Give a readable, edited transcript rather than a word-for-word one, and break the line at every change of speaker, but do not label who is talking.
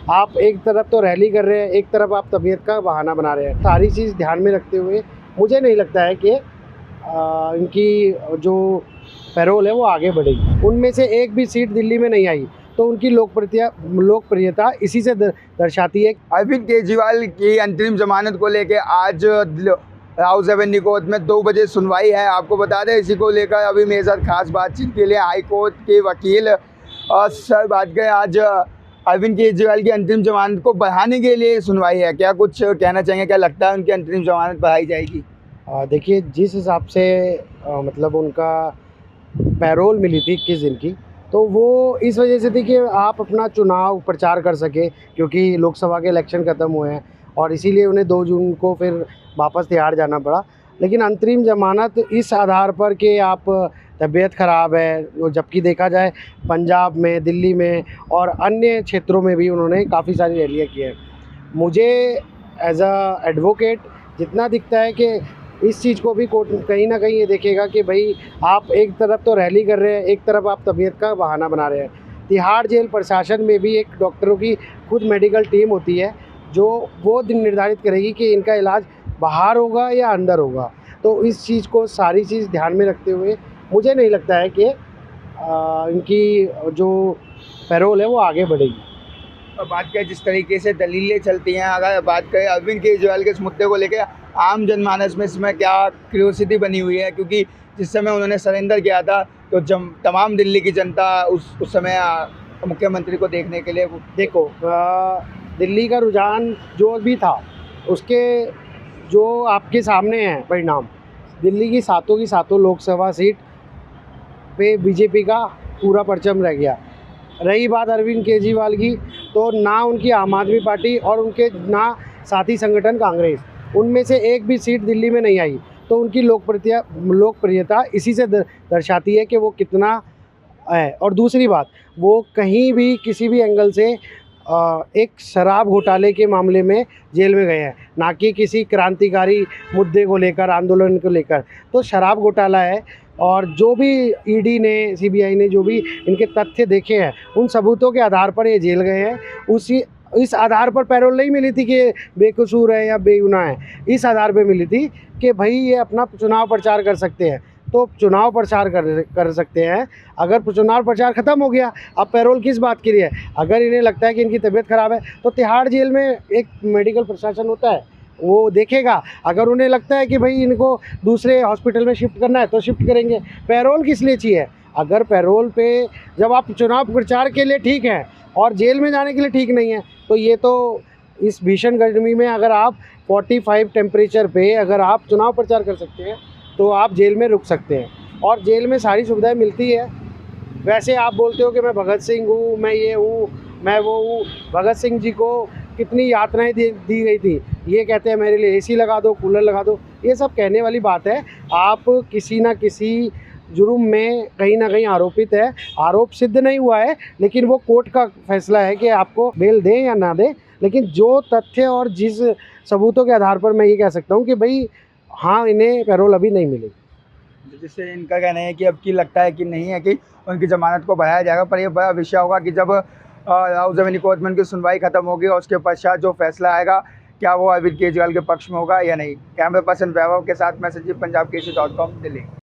आप एक तरफ तो रैली कर रहे हैं, एक तरफ आप तबीयत का बहाना बना रहे हैं। सारी चीज़ ध्यान में रखते हुए मुझे नहीं लगता है कि इनकी जो पैरोल है वो आगे बढ़ेगी। उनमें से एक भी सीट दिल्ली में नहीं आई, तो उनकी लोकप्रियता इसी से दर्शाती है।
अरविंद केजरीवाल की अंतरिम जमानत को लेकर आज हाउस एवेन्यू कोर्ट में 2 बजे सुनवाई है। आपको बता दें, इसी को लेकर अभी मेरे साथ खास बातचीत के लिए हाई कोर्ट के वकील सर बात गए। आज अरविंद केजरीवाल की अंतरिम जमानत को बढ़ाने के लिए सुनवाई है। क्या कुछ कहना चाहेंगे? क्या लगता है उनकी अंतरिम जमानत बढ़ाई जाएगी?
देखिए, जिस हिसाब से मतलब उनका पैरोल मिली थी 21 दिन की, तो वो इस वजह से थी कि आप अपना चुनाव प्रचार कर सकें, क्योंकि लोकसभा के इलेक्शन ख़त्म हुए हैं और इसीलिए उन्हें 2 जून को फिर वापस तिहाड़ जाना पड़ा। लेकिन अंतरिम ज़मानत इस आधार पर कि आप तबीयत ख़राब है, वो जबकि देखा जाए पंजाब में, दिल्ली में और अन्य क्षेत्रों में भी उन्होंने काफ़ी सारी रैलियाँ की हैं। मुझे एज़ अ एडवोकेट जितना दिखता है कि इस चीज़ को भी कोर्ट कहीं न कहीं ये देखेगा कि भाई आप एक तरफ तो रैली कर रहे हैं, एक तरफ आप तबीयत का बहाना बना रहे हैं। तिहाड़ जेल प्रशासन में भी एक डॉक्टरों की खुद मेडिकल टीम होती है, जो वो दिन निर्धारित करेगी कि इनका इलाज बाहर होगा या अंदर होगा। तो इस चीज़ को सारी चीज़ ध्यान में रखते हुए मुझे नहीं लगता है कि इनकी जो पैरोल है वो आगे बढ़ेगी।
और बात करें जिस तरीके से दलीलें चलती हैं, अगर बात करें अरविंद केजरीवाल के इस मुद्दे को लेकर आम जनमानस में इसमें क्या क्यूरियोसिटी बनी हुई है? क्योंकि जिस समय उन्होंने सरेंडर किया था तो तमाम दिल्ली की जनता उस समय मुख्यमंत्री को देखने के लिए
देखो, दिल्ली का रुझान जो भी था उसके जो आपके सामने हैं परिणाम, दिल्ली की सातों लोकसभा सीट पे बीजेपी का पूरा परचम रह गया। रही बात अरविंद केजरीवाल की, तो ना उनकी आम आदमी पार्टी और उनके ना साथी संगठन कांग्रेस, उनमें से एक भी सीट दिल्ली में नहीं आई, तो उनकी लोकप्रियता इसी से दर्शाती है कि वो कितना है। और दूसरी बात, वो कहीं भी किसी भी एंगल से एक शराब घोटाले के मामले में जेल में गए हैं, ना कि किसी क्रांतिकारी मुद्दे को लेकर, आंदोलन को लेकर। तो शराब घोटाला है और जो भी ईडी ने, सीबीआई ने जो भी इनके तथ्य देखे हैं, उन सबूतों के आधार पर ये जेल गए हैं। इस आधार पर पैरोल नहीं मिली थी कि बेकसूर है या बेगुनाह है, इस आधार पे मिली थी कि भाई ये अपना चुनाव प्रचार कर सकते हैं। तो चुनाव प्रचार कर सकते हैं। अगर चुनाव प्रचार ख़त्म हो गया, अब पैरोल किस बात के लिए है? अगर इन्हें लगता है कि इनकी तबीयत ख़राब है, तो तिहाड़ जेल में एक मेडिकल प्रशासन होता है, वो देखेगा। अगर उन्हें लगता है कि भाई इनको दूसरे हॉस्पिटल में शिफ्ट करना है, तो शिफ्ट करेंगे। पैरोल किस लिए चाहिए? अगर पैरोल पे जब आप चुनाव प्रचार के लिए ठीक हैं और जेल में जाने के लिए ठीक नहीं है, तो ये तो इस भीषण गर्मी में अगर आप 45 टेम्परेचर पे अगर आप चुनाव प्रचार कर सकते हैं, तो आप जेल में रुक सकते हैं और जेल में सारी सुविधाएं मिलती है। वैसे आप बोलते हो कि मैं भगत सिंह हूँ, मैं ये हूँ, मैं वो हूँ। भगत सिंह जी को कितनी यातनाएं दी गई थी, ये कहते हैं मेरे लिए एसी लगा दो, कूलर लगा दो। ये सब कहने वाली बात है। आप किसी ना किसी जुर्म में कहीं ना कहीं आरोपित है, आरोप सिद्ध नहीं हुआ है, लेकिन वो कोर्ट का फैसला है कि आपको बेल दें या ना दें। लेकिन जो तथ्य और जिस सबूतों के आधार पर मैं ये कह सकता हूँ कि भाई हाँ, इन्हें पैरोल अभी नहीं मिलेगी।
जिससे इनका कहना है कि अब की लगता है कि नहीं है कि उनकी ज़मानत को बढ़ाया जाएगा, पर यह बड़ा विषय होगा कि जब हाउस एवेन्यू कोर्ट में उनकी सुनवाई खत्म होगी और उसके पश्चात जो फैसला आएगा, क्या वो अरविंद केजरीवाल के पक्ष में होगा या नहीं। कैमरा पर्सन वैभव के साथ मैं संजीव, पंजाब केसरी.com, दिल्ली।